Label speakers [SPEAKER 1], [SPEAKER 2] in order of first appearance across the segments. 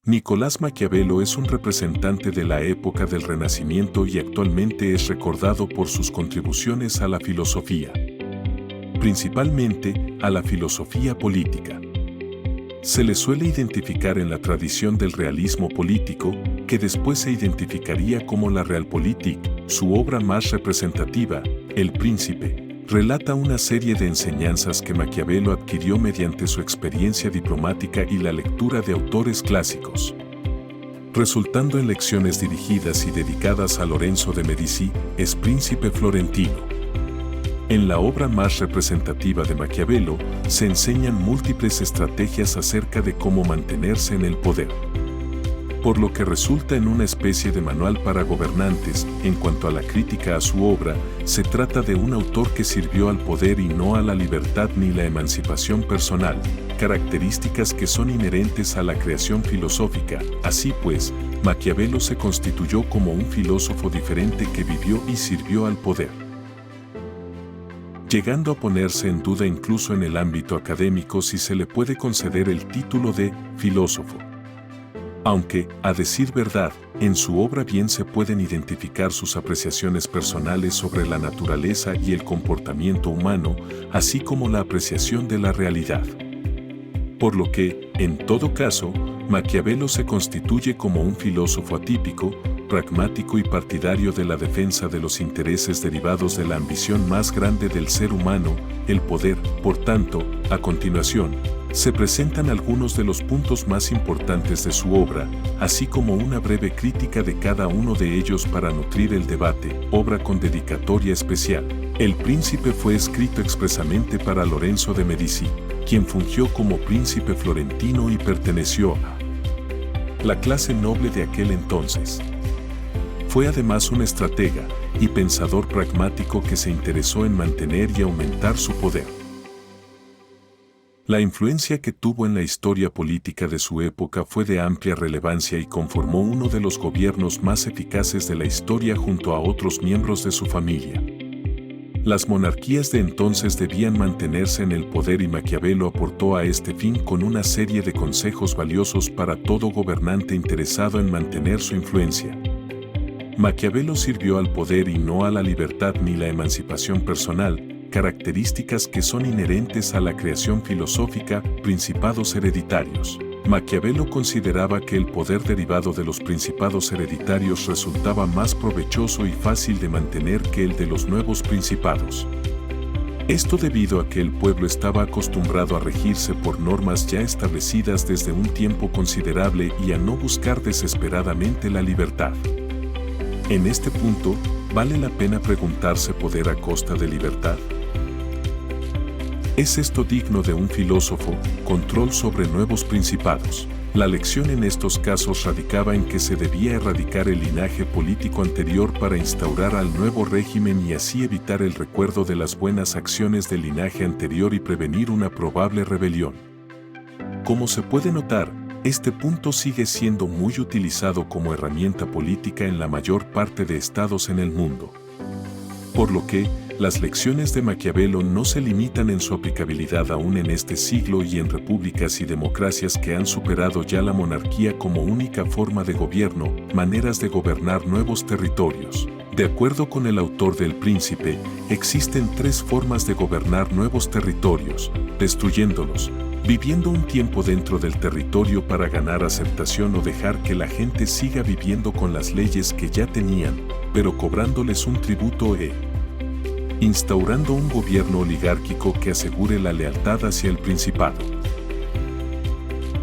[SPEAKER 1] Nicolás Maquiavelo es un representante de la época del Renacimiento y actualmente es recordado por sus contribuciones a la filosofía, principalmente a la filosofía política. Se le suele identificar en la tradición del realismo político, que después se identificaría como la Realpolitik. Su obra más representativa, El Príncipe, relata una serie de enseñanzas que Maquiavelo adquirió mediante su experiencia diplomática y la lectura de autores clásicos, resultando en lecciones dirigidas y dedicadas a Lorenzo de Medici, ex príncipe florentino. En la obra más representativa de Maquiavelo, se enseñan múltiples estrategias acerca de cómo mantenerse en el poder, por lo que resulta en una especie de manual para gobernantes. En cuanto a la crítica a su obra, se trata de un autor que sirvió al poder y no a la libertad ni la emancipación personal, características que son inherentes a la creación filosófica. Así pues, Maquiavelo se constituyó como un filósofo diferente que vivió y sirvió al poder, llegando a ponerse en duda incluso en el ámbito académico si se le puede conceder el título de filósofo. Aunque, a decir verdad, en su obra bien se pueden identificar sus apreciaciones personales sobre la naturaleza y el comportamiento humano, así como la apreciación de la realidad. Por lo que, en todo caso, Maquiavelo se constituye como un filósofo atípico, pragmático y partidario de la defensa de los intereses derivados de la ambición más grande del ser humano, el poder. Por tanto, a continuación, se presentan algunos de los puntos más importantes de su obra, así como una breve crítica de cada uno de ellos para nutrir el debate. Obra con dedicatoria especial. El Príncipe fue escrito expresamente para Lorenzo de Medici, quien fungió como príncipe florentino y perteneció a la clase noble de aquel entonces. Fue además un estratega y pensador pragmático que se interesó en mantener y aumentar su poder. La influencia que tuvo en la historia política de su época fue de amplia relevancia y conformó uno de los gobiernos más eficaces de la historia junto a otros miembros de su familia. Las monarquías de entonces debían mantenerse en el poder y Maquiavelo aportó a este fin con una serie de consejos valiosos para todo gobernante interesado en mantener su influencia. Maquiavelo sirvió al poder y no a la libertad ni la emancipación personal, características que son inherentes a la creación filosófica. Principados hereditarios. Maquiavelo consideraba que el poder derivado de los principados hereditarios resultaba más provechoso y fácil de mantener que el de los nuevos principados. Esto debido a que el pueblo estaba acostumbrado a regirse por normas ya establecidas desde un tiempo considerable y a no buscar desesperadamente la libertad. En este punto, ¿vale la pena preguntarse poder a costa de libertad? ¿Es esto digno de un filósofo? Control sobre nuevos principados. La lección en estos casos radicaba en que se debía erradicar el linaje político anterior para instaurar al nuevo régimen y así evitar el recuerdo de las buenas acciones del linaje anterior y prevenir una probable rebelión. Como se puede notar, este punto sigue siendo muy utilizado como herramienta política en la mayor parte de estados en el mundo. Por lo que, las lecciones de Maquiavelo no se limitan en su aplicabilidad aún en este siglo y en repúblicas y democracias que han superado ya la monarquía como única forma de gobierno, maneras de gobernar nuevos territorios. De acuerdo con el autor del Príncipe, existen tres formas de gobernar nuevos territorios: destruyéndolos, viviendo un tiempo dentro del territorio para ganar aceptación o dejar que la gente siga viviendo con las leyes que ya tenían, pero cobrándoles un tributo instaurando un gobierno oligárquico que asegure la lealtad hacia el principado.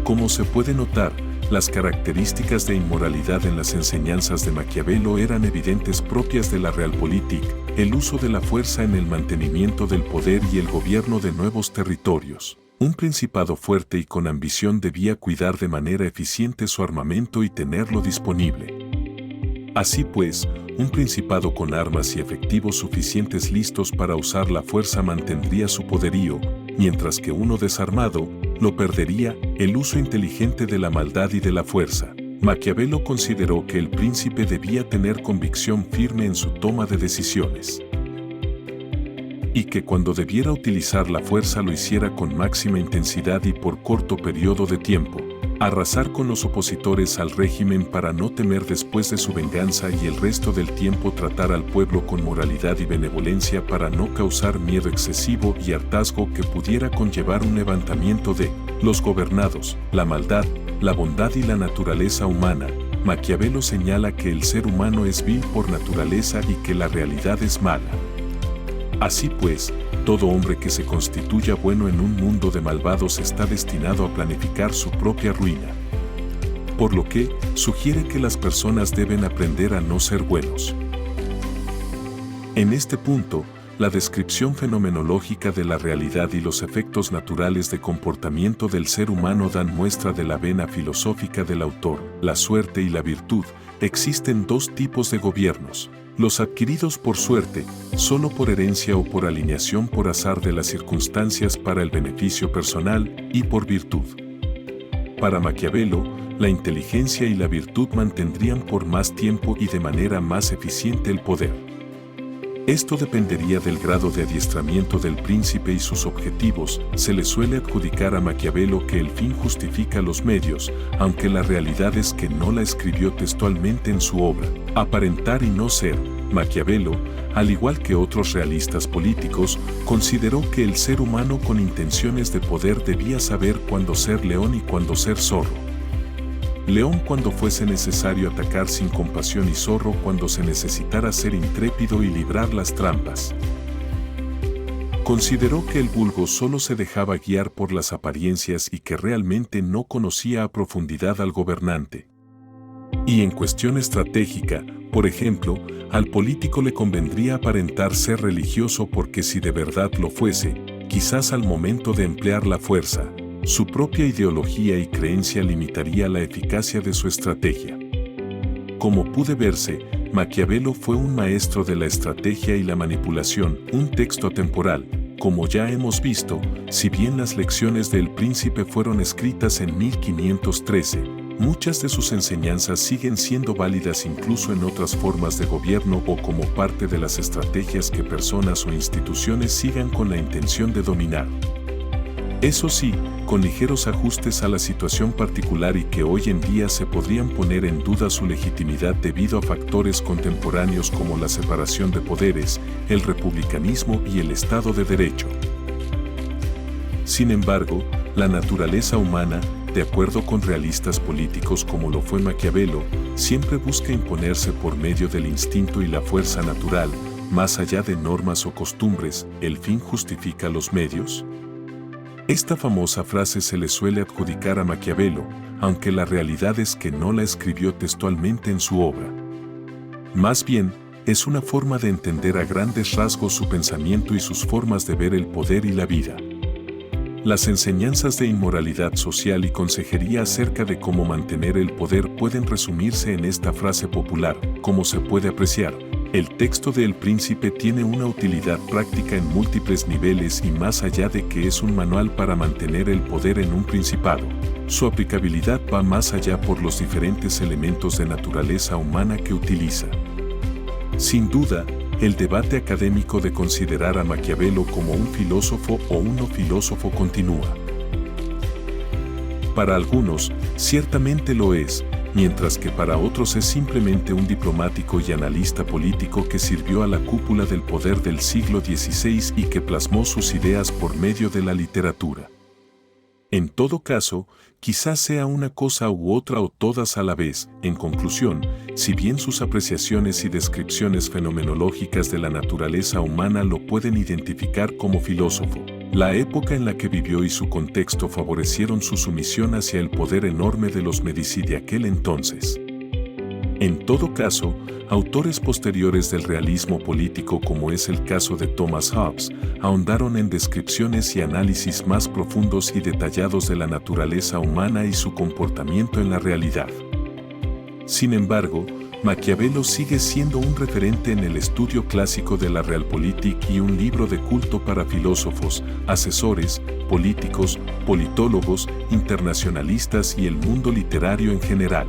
[SPEAKER 1] Como se puede notar, las características de inmoralidad en las enseñanzas de Maquiavelo eran evidentes propias de la Realpolitik, el uso de la fuerza en el mantenimiento del poder y el gobierno de nuevos territorios. Un principado fuerte y con ambición debía cuidar de manera eficiente su armamento y tenerlo disponible. Así pues, un principado con armas y efectivos suficientes listos para usar la fuerza mantendría su poderío, mientras que uno desarmado lo perdería. El uso inteligente de la maldad y de la fuerza. Maquiavelo consideró que el príncipe debía tener convicción firme en su toma de decisiones, y que cuando debiera utilizar la fuerza lo hiciera con máxima intensidad y por corto periodo de tiempo. arrasar con los opositores al régimen para no temer después de su venganza y el resto del tiempo tratar al pueblo con moralidad y benevolencia para no causar miedo excesivo y hartazgo que pudiera conllevar un levantamiento de los gobernados, la maldad, la bondad y la naturaleza humana. Maquiavelo señala que el ser humano es vil por naturaleza y que la realidad es mala. Así pues, todo hombre que se constituya bueno en un mundo de malvados está destinado a planificar su propia ruina. Por lo que, sugiere que las personas deben aprender a no ser buenos. En este punto, la descripción fenomenológica de la realidad y los efectos naturales de comportamiento del ser humano dan muestra de la vena filosófica del autor, la suerte y la virtud. Existen dos tipos de gobiernos: los adquiridos por suerte, solo por herencia o por alineación por azar de las circunstancias para el beneficio personal, y por virtud. Para Maquiavelo, la inteligencia y la virtud mantendrían por más tiempo y de manera más eficiente el poder. Esto dependería del grado de adiestramiento del príncipe y sus objetivos. Se le suele adjudicar a Maquiavelo que el fin justifica los medios, aunque la realidad es que no la escribió textualmente en su obra. Aparentar y no ser. Maquiavelo, al igual que otros realistas políticos, consideró que el ser humano con intenciones de poder debía saber cuándo ser león y cuándo ser zorro. León cuando fuese necesario atacar sin compasión y zorro cuando se necesitara ser intrépido y librar las trampas. Consideró que el vulgo solo se dejaba guiar por las apariencias y que realmente no conocía a profundidad al gobernante. Y en cuestión estratégica, por ejemplo, al político le convendría aparentar ser religioso porque si de verdad lo fuese, quizás al momento de emplear la fuerza, su propia ideología y creencia limitaría la eficacia de su estrategia. Como puede verse, Maquiavelo fue un maestro de la estrategia y la manipulación, un texto atemporal. Como ya hemos visto, si bien las lecciones del príncipe fueron escritas en 1513, muchas de sus enseñanzas siguen siendo válidas incluso en otras formas de gobierno o como parte de las estrategias que personas o instituciones sigan con la intención de dominar. Eso sí, con ligeros ajustes a la situación particular y que hoy en día se podrían poner en duda su legitimidad debido a factores contemporáneos como la separación de poderes, el republicanismo y el Estado de Derecho. Sin embargo, la naturaleza humana, de acuerdo con realistas políticos como lo fue Maquiavelo, siempre busca imponerse por medio del instinto y la fuerza natural, más allá de normas o costumbres. ¿El fin justifica los medios? Esta famosa frase se le suele adjudicar a Maquiavelo, aunque la realidad es que no la escribió textualmente en su obra. Más bien, es una forma de entender a grandes rasgos su pensamiento y sus formas de ver el poder y la vida. Las enseñanzas de inmoralidad social y consejería acerca de cómo mantener el poder pueden resumirse en esta frase popular: como se puede apreciar, el texto de El Príncipe tiene una utilidad práctica en múltiples niveles y más allá de que es un manual para mantener el poder en un principado, su aplicabilidad va más allá por los diferentes elementos de naturaleza humana que utiliza. Sin duda, el debate académico de considerar a Maquiavelo como un filósofo o un no filósofo continúa. Para algunos, ciertamente lo es, mientras que para otros es simplemente un diplomático y analista político que sirvió a la cúpula del poder del siglo XVI y que plasmó sus ideas por medio de la literatura. En todo caso, quizás sea una cosa u otra o todas a la vez. En conclusión, si bien sus apreciaciones y descripciones fenomenológicas de la naturaleza humana lo pueden identificar como filósofo, la época en la que vivió y su contexto favorecieron su sumisión hacia el poder enorme de los Medici de aquel entonces. En todo caso, autores posteriores del realismo político, como es el caso de Thomas Hobbes, ahondaron en descripciones y análisis más profundos y detallados de la naturaleza humana y su comportamiento en la realidad. Sin embargo, Maquiavelo sigue siendo un referente en el estudio clásico de la Realpolitik y un libro de culto para filósofos, asesores, políticos, politólogos, internacionalistas y el mundo literario en general.